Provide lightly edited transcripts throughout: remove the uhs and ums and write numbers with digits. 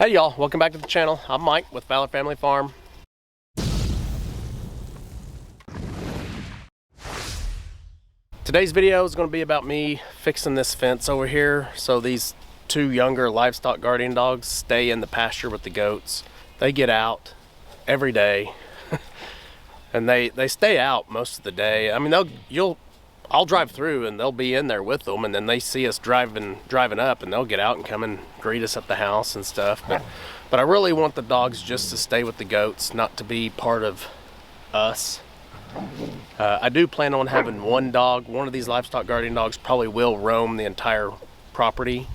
Hey y'all, welcome back to the channel. I'm Mike with Fowler Family Farm. Today's video is going to be about me fixing this fence over here so these two younger livestock guardian dogs stay in the pasture with the goats. They get out every day and they stay out most of the day. I mean, I'll drive through and they'll be in there with them, and then they see us driving up and they'll get out and come and greet us at the house and stuff. But I really want the dogs just to stay with the goats, not to be part of us. I do plan on having one of these livestock guardian dogs probably will roam the entire property,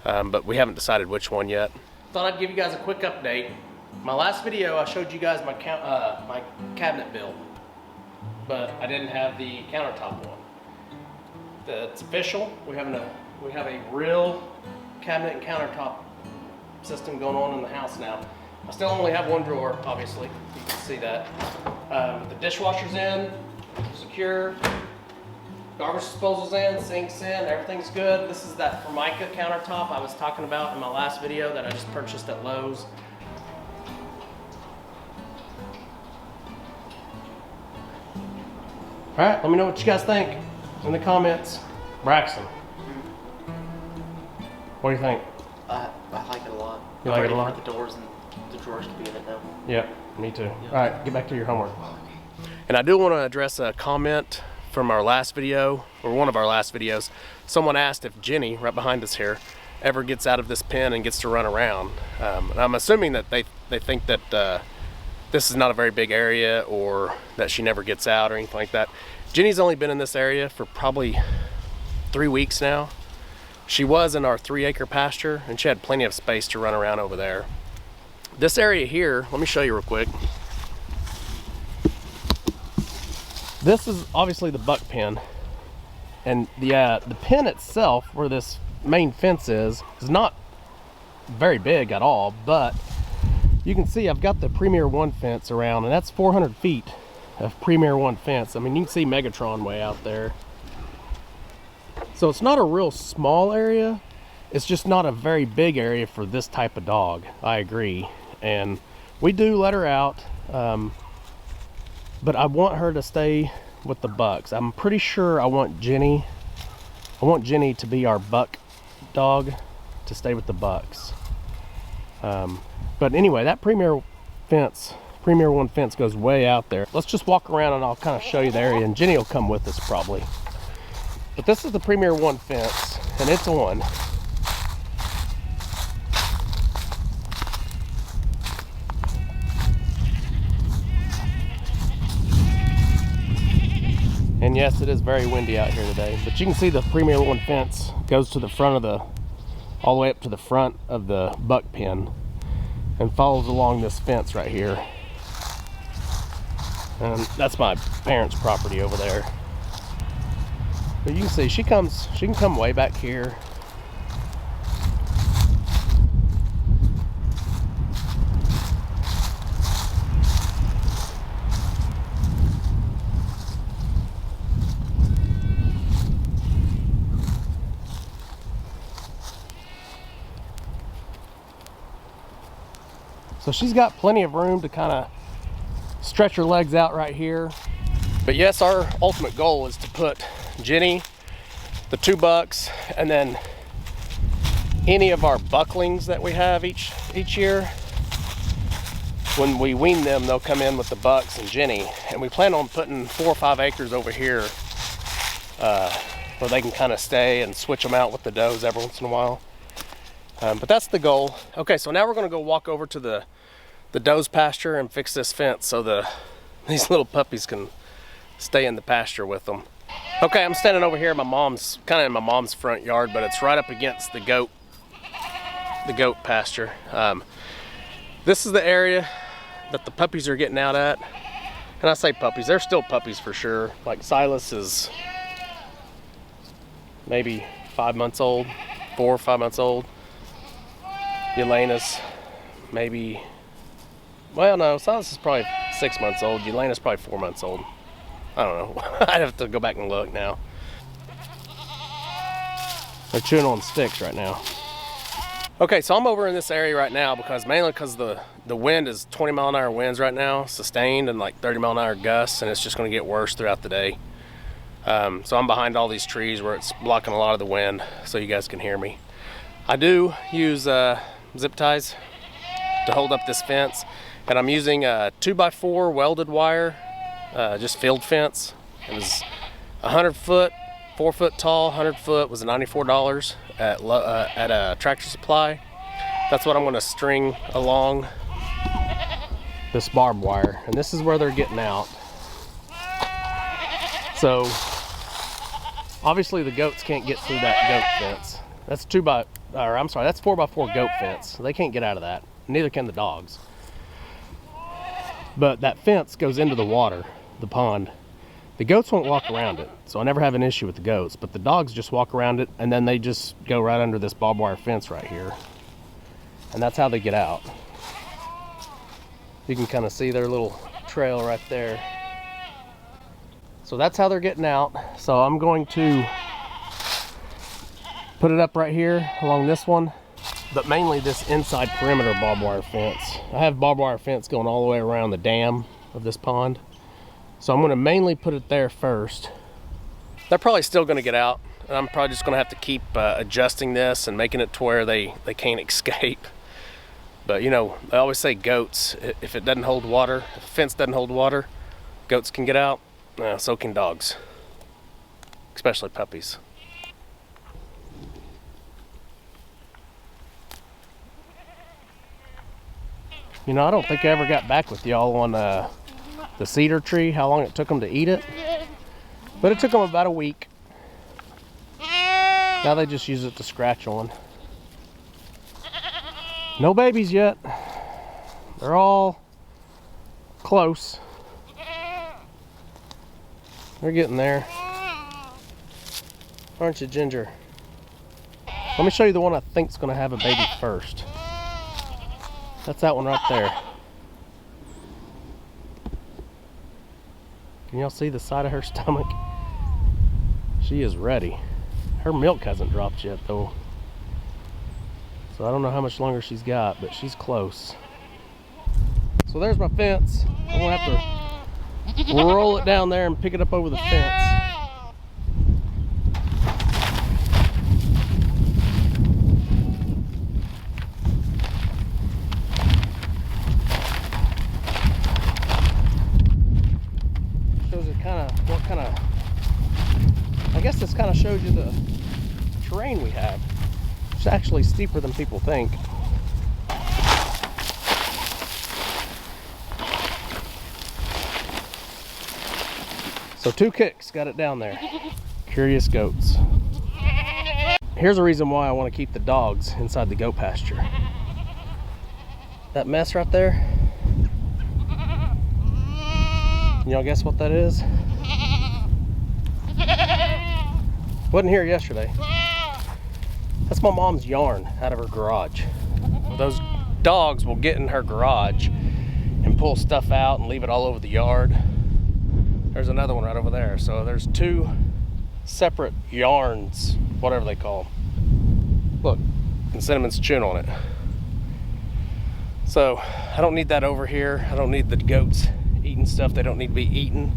but we haven't decided which one yet. Thought I'd give you guys a quick update. My last video I showed you guys my cabinet build, but I didn't have the countertop one. It's official. We have a real cabinet and countertop system going on in the house now. I still only have one drawer, obviously. You can see that. The dishwasher's in, secure. Garbage disposal's in, sink's in, everything's good. This is that Formica countertop I was talking about in my last video that I just purchased at Lowe's. All right, let me know what you guys think in the comments. Braxton, what do you think? I like it a lot. You like it a lot? The doors and the drawers could be in it though. Yeah, me too. Yep. All right, get back to your homework. And I do want to address a comment from our last video, or one of our last videos. Someone asked if Jenny, right behind us here, ever gets out of this pen and gets to run around. And I'm assuming that they think that this is not a very big area, or that she never gets out or anything like that. Jenny's only been in this area for probably 3 weeks now. She was in our 3-acre pasture and she had plenty of space to run around over there. This area here, let me show you real quick. This is obviously the buck pen, and the pen itself, where this main fence is not very big at all, but you can see I've got the Premier 1 fence around, and that's 400 feet of Premier 1 fence. I mean, you can see Megatron way out there. So it's not a real small area. It's just not a very big area for this type of dog. I agree. And we do let her out, but I want her to stay with the bucks. I'm pretty sure I want Jenny to be our buck dog, to stay with the bucks. But anyway, that Premier 1 fence goes way out there. Let's just walk around and I'll kind of show you the area, and Jenny will come with us probably. But this is the Premier 1 fence, and it's on. And yes, it is very windy out here today, but you can see the Premier 1 fence goes to the front of all the way up to the front of the buck pen and follows along this fence right here. And that's my parents' property over there. But you can see she can come way back here. So she's got plenty of room to kind of stretch her legs out right here. But yes, our ultimate goal is to put Jenny, the 2 bucks, and then any of our bucklings that we have each year. When we wean them, they'll come in with the bucks and Jenny, and we plan on putting 4 or 5 acres over here where they can kind of stay and switch them out with the does every once in a while. But that's the goal. Okay, so now we're going to go walk over to the does pasture and fix this fence so these little puppies can stay in the pasture with them. Okay, I'm standing over here in kind of in my mom's front yard, but it's right up against the goat pasture. This is the area that the puppies are getting out at. And I say puppies, they're still puppies for sure. Like Silas is maybe 5 months old, 4 or 5 months old. Elena's maybe, well no, Silas is probably 6 months old. Elena's probably 4 months old. I don't know. I'd have to go back and look now. They're chewing on sticks right now. Okay, so I'm over in this area right now mainly because the wind is 20-mile-an-hour winds right now, sustained, and like 30-mile-an-hour gusts, and it's just going to get worse throughout the day. So I'm behind all these trees where it's blocking a lot of the wind, so you guys can hear me. I do use zip ties to hold up this fence, and I'm using a 2x4 welded wire, just field fence. It was 100 foot, 4 foot tall. 100 foot was $94 at a Tractor Supply. That's what I'm going to string along this barbed wire, and this is where they're getting out. So obviously the goats can't get through that goat fence. That's 4x4 goat fence. They can't get out of that. Neither can the dogs. But that fence goes into the water, the pond. The goats won't walk around it, so I never have an issue with the goats, but the dogs just walk around it, and then they just go right under this barbed wire fence right here. And that's how they get out. You can kind of see their little trail right there. So that's how they're getting out. So I'm going to put it up right here along this one, but mainly this inside perimeter barbed wire fence. I have barbed wire fence going all the way around the dam of this pond. So I'm going to mainly put it there first. They're probably still going to get out, and I'm probably just going to have to keep adjusting this and making it to where they can't escape. But you know, I always say goats, if it doesn't hold water, if a fence doesn't hold water, goats can get out, so can dogs, especially puppies. You know, I don't think I ever got back with y'all on the cedar tree, how long it took them to eat it. But it took them about a week. Now they just use it to scratch on. No babies yet. They're all close. They're getting there. Aren't you, Ginger? Let me show you the one I think's gonna have a baby first. That's that one right there. Can y'all see the side of her stomach? She is ready. Her milk hasn't dropped yet though. So I don't know how much longer she's got, but she's close. So there's my fence. I'm gonna have to roll it down there and pick it up over the fence. I guess this kind of shows you the terrain we have. It's actually steeper than people think. So 2 kicks got it down there. Curious goats. Here's a reason why I want to keep the dogs inside the goat pasture. That mess right there. Y'all guess what that is? Wasn't here yesterday. That's my mom's yarn out of her garage. Those dogs will get in her garage and pull stuff out and leave it all over the yard. There's another one right over there. So there's 2 separate yarns, whatever they call them. Look, and Cinnamon's chewing on it. So I don't need that over here. I don't need the goats eating stuff they don't need to be eaten.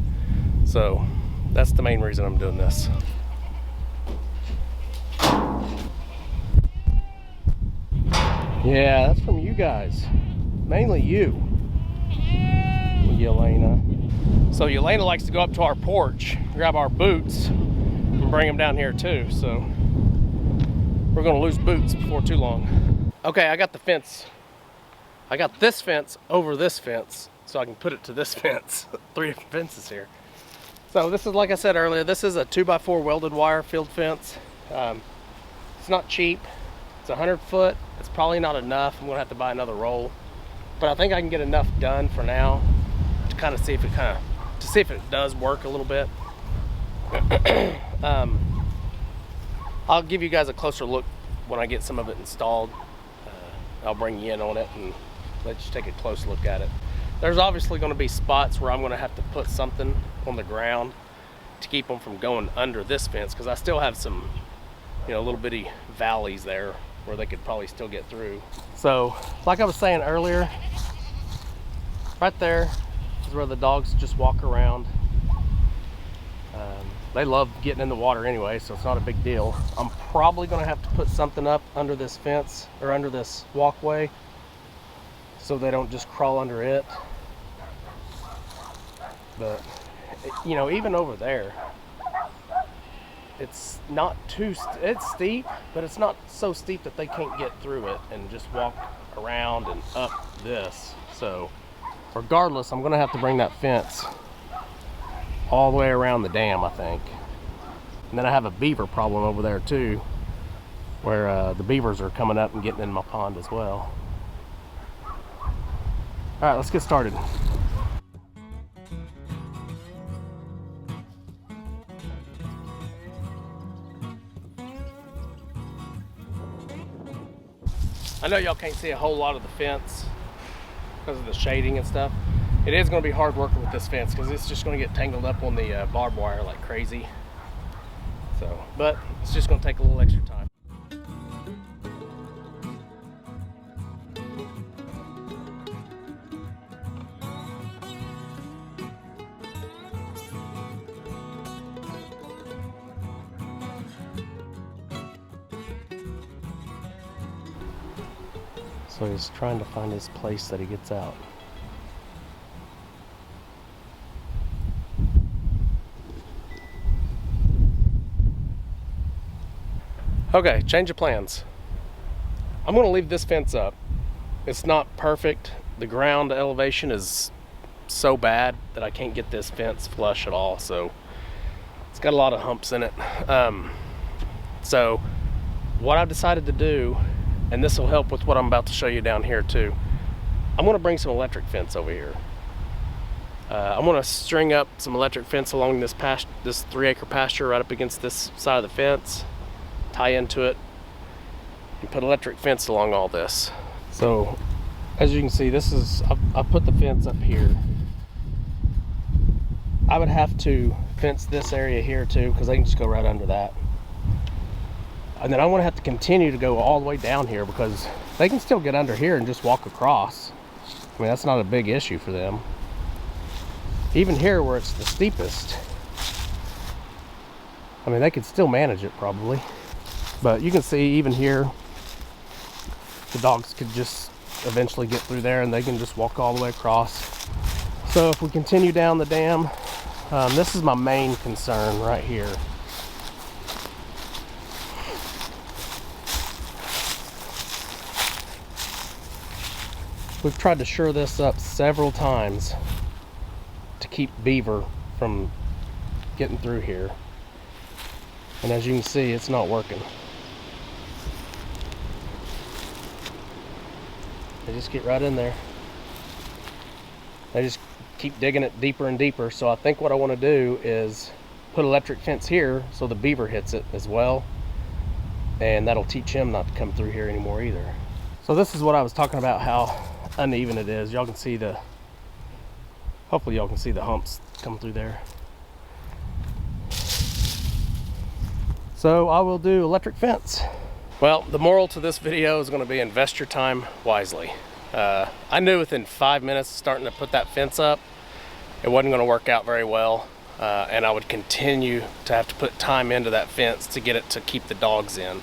So that's the main reason I'm doing this. Yeah, that's from you guys. Mainly you, Yelena. So Yelena likes to go up to our porch, grab our boots, and bring them down here too. So we're gonna lose boots before too long. Okay, I got the fence. I got this fence over this fence, so I can put it to this fence. 3 different fences here. So this is, like I said earlier, this is a 2x4 welded wire field fence. It's not cheap. It's 100 foot. It's probably not enough. I'm gonna have to buy another roll, but I think I can get enough done for now to kind of see if it does work a little bit. I'll give you guys a closer look when I get some of it installed. I'll bring you in on it and let you take a close look at it. There's obviously going to be spots where I'm going to have to put something on the ground to keep them from going under this fence, because I still have some, you know, little bitty valleys there where they could probably still get through. So, like I was saying earlier, right there is where the dogs just walk around. They love getting in the water anyway, so it's not a big deal. I'm probably gonna have to put something up under this fence or under this walkway so they don't just crawl under it. But, you know, even over there, it's not too, it's steep, but it's not so steep that they can't get through it and just walk around and up this. So regardless, I'm gonna have to bring that fence all the way around the dam, I think. And then I have a beaver problem over there too, where the beavers are coming up and getting in my pond as well. All right, let's get started. I know y'all can't see a whole lot of the fence because of the shading and stuff. It is going to be hard working with this fence because it's just going to get tangled up on the barbed wire like crazy. So, but it's just going to take a little extra time. So he's trying to find his place that he gets out. Okay, change of plans. I'm gonna leave this fence up. It's not perfect. The ground elevation is so bad that I can't get this fence flush at all. So it's got a lot of humps in it. So what I've decided to do, and this will help with what I'm about to show you down here too, I'm gonna bring some electric fence over here. I'm gonna string up some electric fence along this 3-acre pasture right up against this side of the fence, tie into it, and put electric fence along all this. So as you can see, this is, I put the fence up here. I would have to fence this area here too, because they can just go right under that. And then I want to have to continue to go all the way down here because they can still get under here and just walk across. I mean, that's not a big issue for them. Even here where it's the steepest, I mean, they could still manage it probably. But you can see even here, the dogs could just eventually get through there and they can just walk all the way across. So if we continue down the dam, this is my main concern right here. We've tried to shore this up several times to keep beaver from getting through here. And as you can see, it's not working. They just get right in there. They just keep digging it deeper and deeper. So I think what I want to do is put electric fence here so the beaver hits it as well. And that'll teach him not to come through here anymore either. So this is what I was talking about, how uneven it is. Y'all can see the, hopefully y'all can see the humps come through there. So I will do electric fence. Well, the moral to this video is going to be invest your time wisely. I knew within 5 minutes starting to put that fence up, it wasn't going to work out very well. And I would continue to have to put time into that fence to get it to keep the dogs in.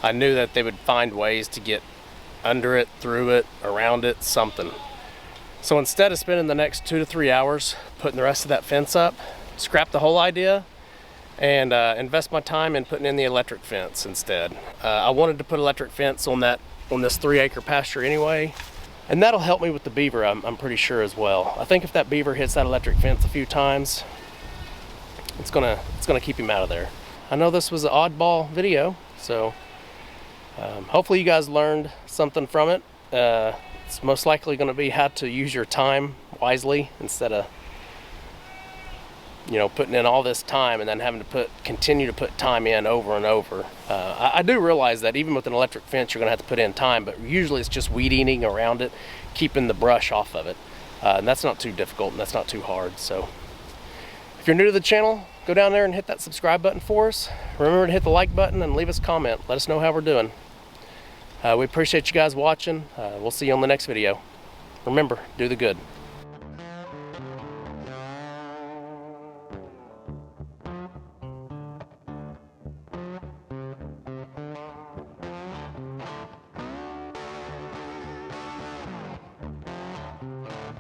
I knew that they would find ways to get under it, through it, around it, something. So instead of spending the next 2 to 3 hours putting the rest of that fence up, scrap the whole idea and invest my time in putting in the electric fence instead. I wanted to put electric fence on this 3-acre pasture anyway, and that'll help me with the beaver, I'm pretty sure as well. I think if that beaver hits that electric fence a few times, it's gonna keep him out of there. I know this was an oddball video, so hopefully you guys learned something from it. It's most likely going to be how to use your time wisely instead of, you know, putting in all this time and then having to continue to put time in over and over. I do realize that even with an electric fence, you're going to have to put in time, but usually it's just weed eating around it, keeping the brush off of it. And that's not too difficult and that's not too hard. So if you're new to the channel, go down there and hit that subscribe button for us. Remember to hit the like button and leave us a comment. Let us know how we're doing. We appreciate you guys watching. We'll see you on the next video. Remember, do the good.